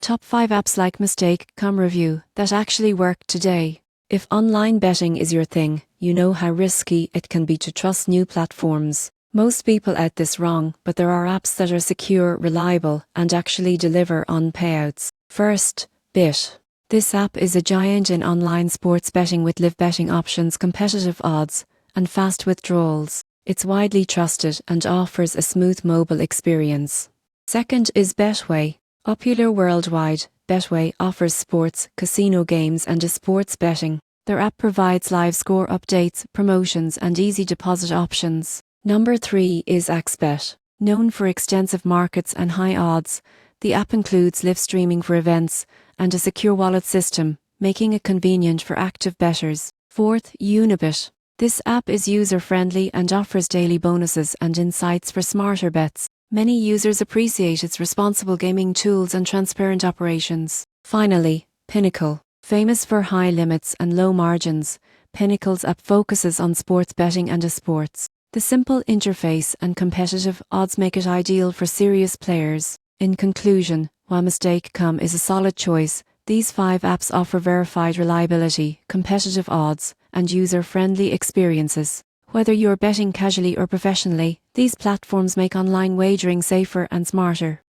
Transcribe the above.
Top 5 apps like MyStakecom review that actually work today. If online betting is your thing, you know how risky it can be to trust new platforms. Most people out this wrong, but there are apps that are secure, reliable, and actually deliver on payouts. First, Bit. This app is a giant in online sports betting with live betting options, competitive odds, and fast withdrawals. It's widely trusted and offers a smooth mobile experience. Second is Betway. Popular worldwide, Betway offers sports, casino games and sports betting. Their app provides live score updates, promotions and easy deposit options. Number 3 is Axbet. Known for extensive markets and high odds, the app includes live streaming for events and a secure wallet system, making it convenient for active bettors. Fourth, Unibet. This app is user-friendly and offers daily bonuses and insights for smarter bets. Many users appreciate its responsible gaming tools and transparent operations. Finally, Pinnacle. Famous for high limits and low margins, Pinnacle's app focuses on sports betting and esports. The simple interface and competitive odds make it ideal for serious players. In conclusion, while MyStakecom is a solid choice, these 5 apps offer verified reliability, competitive odds, and user-friendly experiences. Whether you're betting casually or professionally, these platforms make online wagering safer and smarter.